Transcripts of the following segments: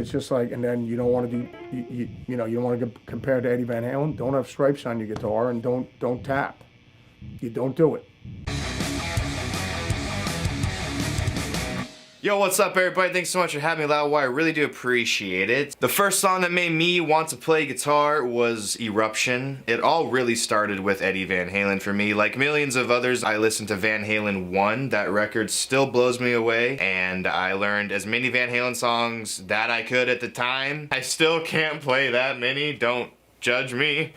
it's just like, and then you don't want to do, you know, you don't want to get compared to Eddie Van Halen. Don't have stripes on your guitar, and don't tap. You don't do it. Yo, what's up everybody? Thanks so much for having me, Loudwire. I really do appreciate it. The first song that made me want to play guitar was Eruption. It all really started with Eddie Van Halen for me. Like millions of others, I listened to Van Halen 1. That record still blows me away, and I learned as many Van Halen songs that I could at the time. I still can't play that many, don't judge me.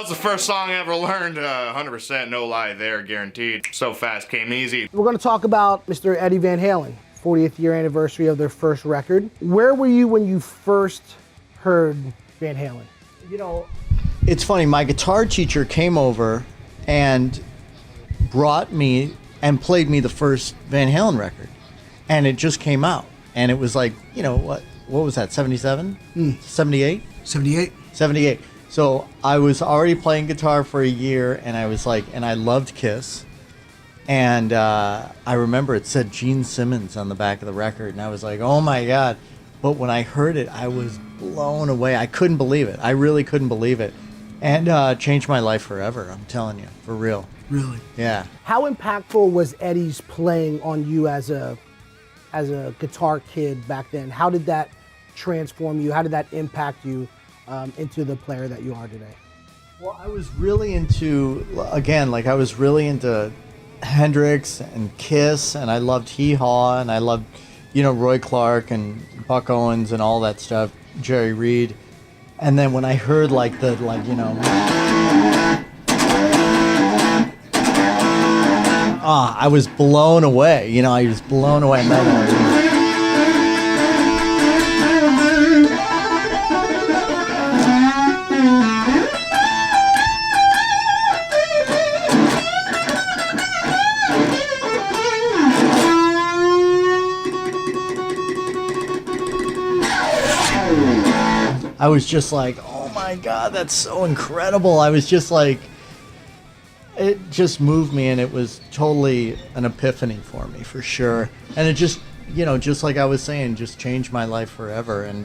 The first song I ever learned, 100% no lie there, guaranteed. So fast, came easy. We're going to talk about Mr. Eddie Van Halen, 40th year anniversary of their first record. Where were you when you first heard Van Halen? You know, it's funny, my guitar teacher came over and brought me and played me the first Van Halen record. And it just came out. And it was like, you know, what was that, 77? 78? 78. 78. So I was already playing guitar for a year, and I was like, and I loved Kiss. And I remember it said Gene Simmons on the back of the record, and I was like, oh my God. But when I heard it, I was blown away. I couldn't believe it. I really couldn't believe it. And changed my life forever, I'm telling you, for real. Really? Yeah. How impactful was Eddie's playing on you as a guitar kid back then? How did that transform you? How did that impact you into the player that you are today? Well, I was really into, again, like I was really into Hendrix and Kiss, and I loved Hee Haw, and I loved, you know, Roy Clark and Buck Owens and all that stuff, Jerry Reed. And then when I heard you know, I was blown away, you know, I was blown away. I was just like, oh my God, that's so incredible. I was just like, it just moved me, and it was totally an epiphany for me, for sure. And it just, you know, just like I was saying, just changed my life forever. And,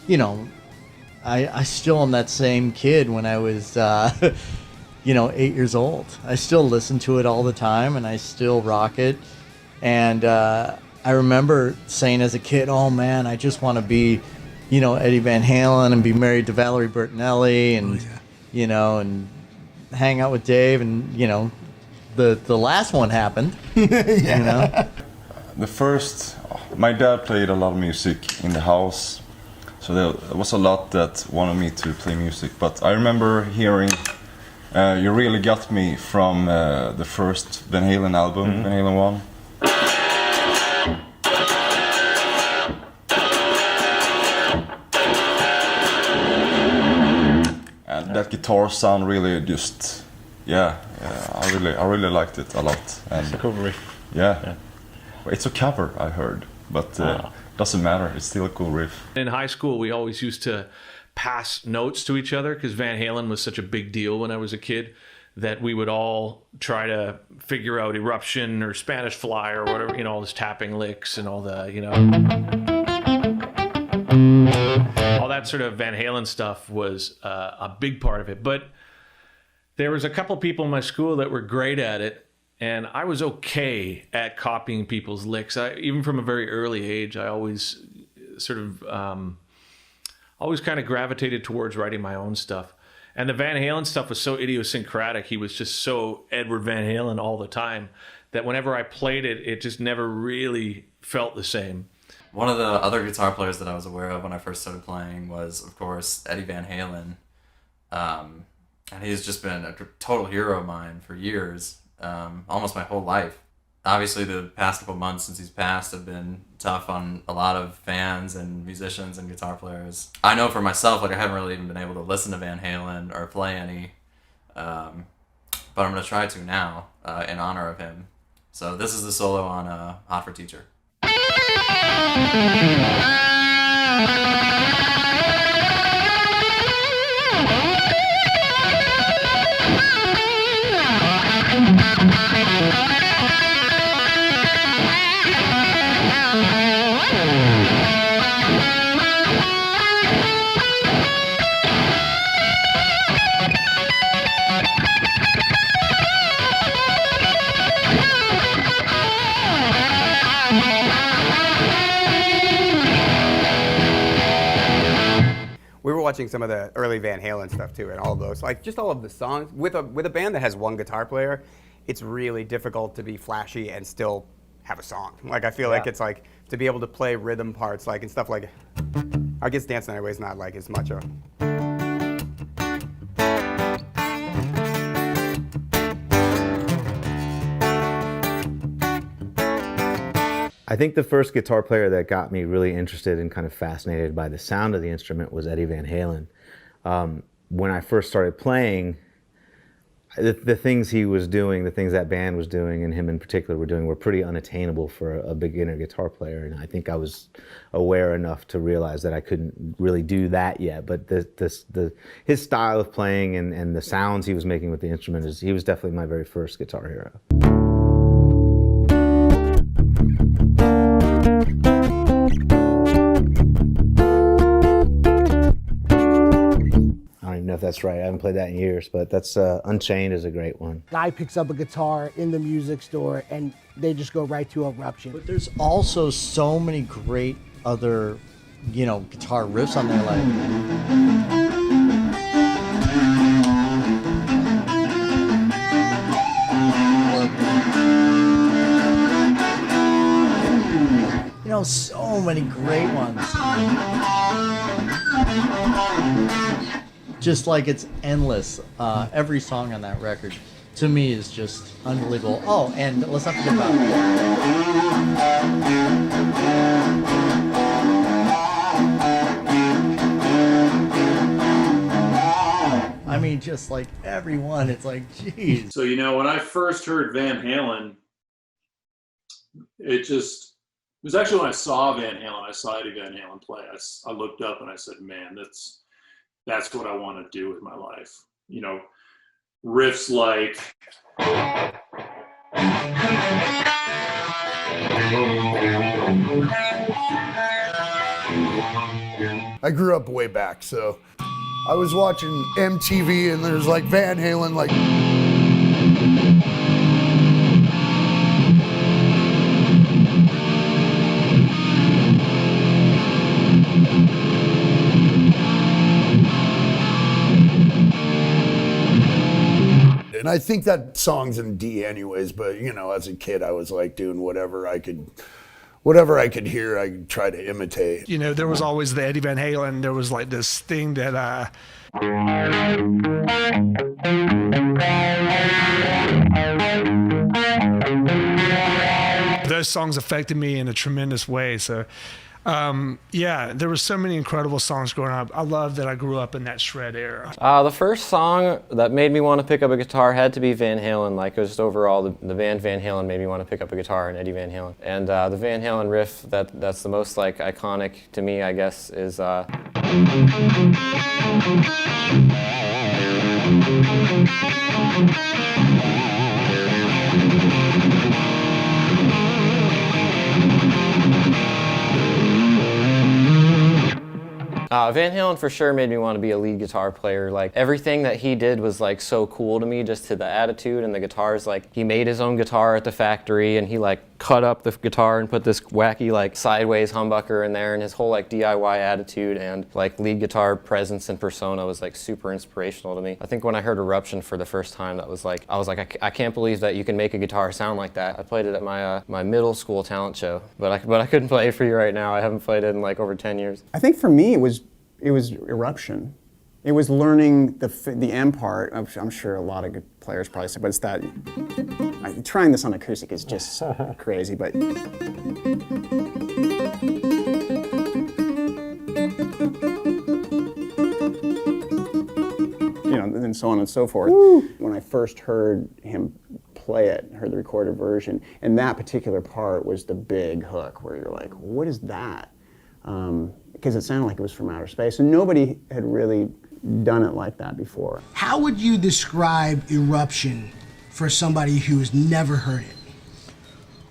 you know, I still am that same kid when I was, you know, 8 years old. I still listen to it all the time, and I still rock it. And I remember saying as a kid, oh man, I just want to be, you know, Eddie Van Halen and be married to Valerie Bertinelli and, you know, and hang out with Dave. And, you know, the last one happened, you know. The first, my dad played a lot of music in the house. So there was a lot that wanted me to play music. But I remember hearing You Really Got Me from the first Van Halen album, Van Halen 1. That guitar sound really just, I really liked it a lot. And it's a cool riff. Yeah. It's a cover, I heard, but doesn't matter. It's still a cool riff. In high school, we always used to pass notes to each other because Van Halen was such a big deal when I was a kid that we would all try to figure out Eruption or Spanish Fly or whatever, you know, all those tapping licks and all the, you know, all that sort of Van Halen stuff was a big part of it. But there was a couple people in my school that were great at it, and I was okay at copying people's licks. Even from a very early age, I always sort of always kind of gravitated towards writing my own stuff. And the Van Halen stuff was so idiosyncratic. He was just so Edward Van Halen all the time that whenever I played it, it just never really felt the same. One of the other guitar players that I was aware of when I first started playing was, of course, Eddie Van Halen. And he's just been a total hero of mine for years, almost my whole life. Obviously, the past couple months since he's passed have been tough on a lot of fans and musicians and guitar players. I know for myself, like I haven't really even been able to listen to Van Halen or play any, but I'm going to try to now in honor of him. So this is the solo on Hot for Teacher. watching some of the early Van Halen stuff too, and all of those, like just all of the songs with a band that has one guitar player, it's really difficult to be flashy and still have a song. Like I feel like it's like to be able to play rhythm parts like and stuff like. I guess Dance Anyway is not like as much a. I think the first guitar player that got me really interested and kind of fascinated by the sound of the instrument was Eddie Van Halen. When I first started playing, the things he was doing, the things that band was doing, and him in particular were doing, were pretty unattainable for a beginner guitar player. And I think I was aware enough to realize that I couldn't really do that yet. But his style of playing and the sounds he was making with the instrument, he was definitely my very first guitar hero. I don't even know if that's right. I haven't played that in years, but that's Unchained is a great one. Guy picks up a guitar in the music store and they just go right to Eruption. But there's also so many great other, you know, guitar riffs on there, like. You know, so many great ones. Just like it's endless. Every song on that record, to me, is just unbelievable. Oh, and let's not forget about. I mean, just like everyone, it's like, geez. So, you know, when I first heard Van Halen, it was actually when I saw Van Halen, I saw Eddie Van Halen play. I looked up and I said, man, that's what I want to do with my life. You know, riffs like. I grew up way back, so I was watching MTV and there's like Van Halen, like. And I think that song's in D anyways, but you know, as a kid, I was like doing whatever I could hear, I could try to imitate. You know, there was always the Eddie Van Halen. There was like this thing that those songs affected me in a tremendous way. So, yeah, there were so many incredible songs growing up. I love that I grew up in that shred era. The first song that made me want to pick up a guitar had to be Van Halen. Like, it was just overall, the band Van Halen made me want to pick up a guitar, and Eddie Van Halen. And the Van Halen riff that's the most like iconic to me, I guess, is Van Halen for sure made me want to be a lead guitar player. Like, everything that he did was like so cool to me, just to the attitude and the guitars. Like, he made his own guitar at the factory and he like cut up the guitar and put this wacky like sideways humbucker in there, and his whole like DIY attitude and like lead guitar presence and persona was like super inspirational to me. I think when I heard Eruption for the first time, I was like, I can't believe that you can make a guitar sound like that. I played it at my middle school talent show, but I couldn't play it for you right now. I haven't played it in like over 10 years. I think for me it was Eruption. It was learning the M part. I'm sure a lot of good players probably say, but it's that trying this on acoustic is just crazy. But you know, and so on and so forth. Woo. When I first heard him play it, heard the recorded version, and that particular part was the big hook where you're like, what is that? Because it sounded like it was from outer space, and nobody had really done it like that before. How would you describe Eruption for somebody who has never heard it?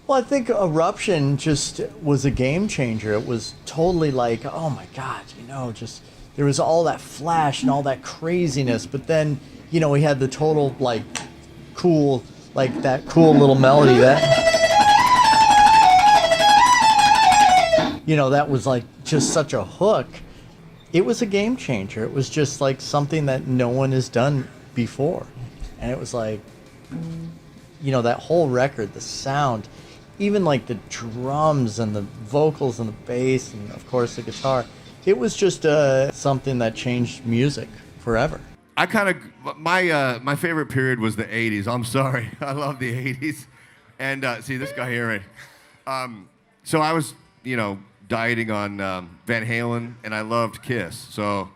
Well, I think Eruption just was a game changer. It was totally like, oh my God, you know, just there was all that flash and all that craziness, but then, you know, we had the total like cool, like that cool little melody that, you know, that was like just such a hook. it was a game changer. It was just like something that no one has done before. And it was like, you know, that whole record, the sound, even like the drums and the vocals and the bass and of course the guitar, it was just something that changed music forever. I kind of, my favorite period was the 80s. I'm sorry. I love the 80s. And see this guy here, right? So I was, you know, dieting on Van Halen, and I loved Kiss. So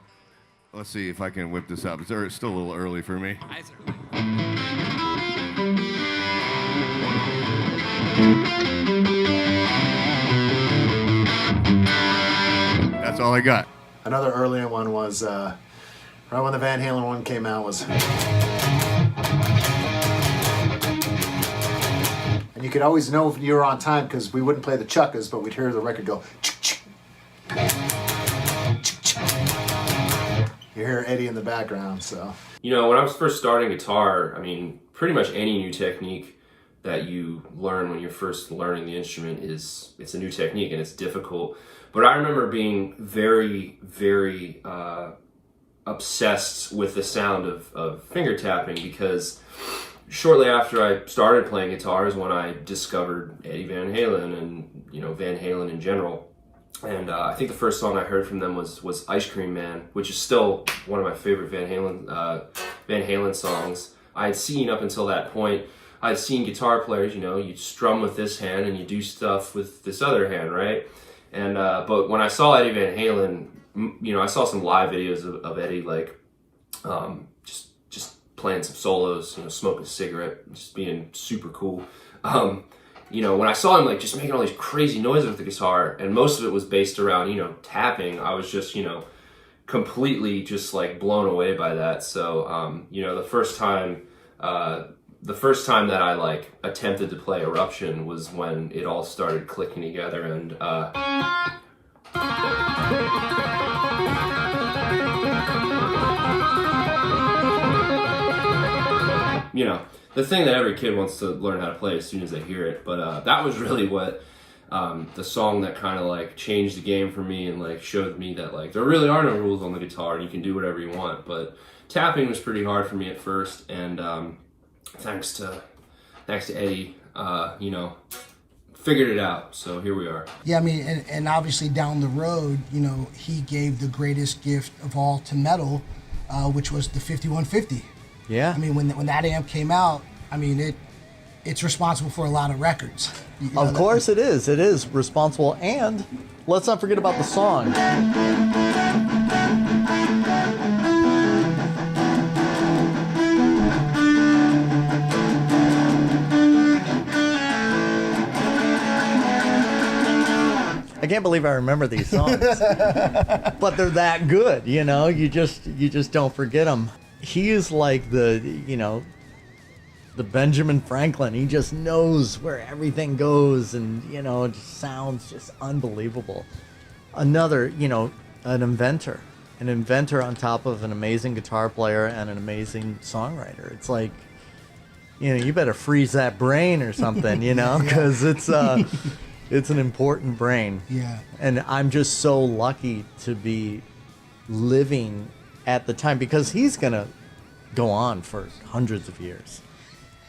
let's see if I can whip this up. It's still a little early for me. That's all I got. Another early one was right when the Van Halen one came out was. And you could always know if you were on time because we wouldn't play the chuckas, but we'd hear the record go. You hear Eddie in the background, so. You know, when I was first starting guitar, I mean, pretty much any new technique that you learn when you're first learning the instrument it's a new technique and it's difficult. But I remember being very, very obsessed with the sound of finger tapping because shortly after I started playing guitar is when I discovered Eddie Van Halen and, you know, Van Halen in general. And I think the first song I heard from them was Ice Cream Man, which is still one of my favorite Van Halen songs. I had seen up until that point, I'd seen guitar players, you know, you strum with this hand and you do stuff with this other hand, right? And but when I saw Eddie Van Halen, you know, I saw some live videos of Eddie, like just playing some solos, you know, smoking a cigarette, just being super cool. You know, when I saw him like just making all these crazy noises with the guitar, and most of it was based around, you know, tapping, I was just, you know, completely just like blown away by that. So, you know, the first time that I like attempted to play Eruption was when it all started clicking together, and you know, the thing that every kid wants to learn how to play as soon as they hear it. But that was really what the song that kind of like changed the game for me and like showed me that like there really are no rules on the guitar and you can do whatever you want. But tapping was pretty hard for me at first, and thanks to Eddie, you know, figured it out. So here we are. Yeah, I mean, and obviously down the road, you know, he gave the greatest gift of all to metal, which was the 5150. Yeah. I mean, when that amp came out, I mean, it's responsible for a lot of records. You know, of course it is. It is responsible. And let's not forget about the song. I can't believe I remember these songs, but they're that good, you know. You just don't forget them. He is like the, you know, the Benjamin Franklin. He just knows where everything goes, and you know, it just sounds just unbelievable. Another, you know, an inventor on top of an amazing guitar player and an amazing songwriter. It's like, you know, you better freeze that brain or something, you know, because it's an important brain. Yeah. And I'm just so lucky to be living at the time, because he's going to go on for hundreds of years.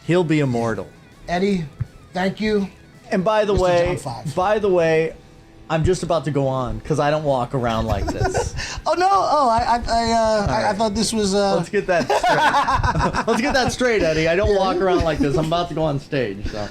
He'll be immortal. Eddie, thank you. And by the Mr. way, I'm just about to go on because I don't walk around like this. Oh no! Oh, I thought this was. Let's get that straight. Let's get that straight, Eddie. I don't walk around like this. I'm about to go on stage. So.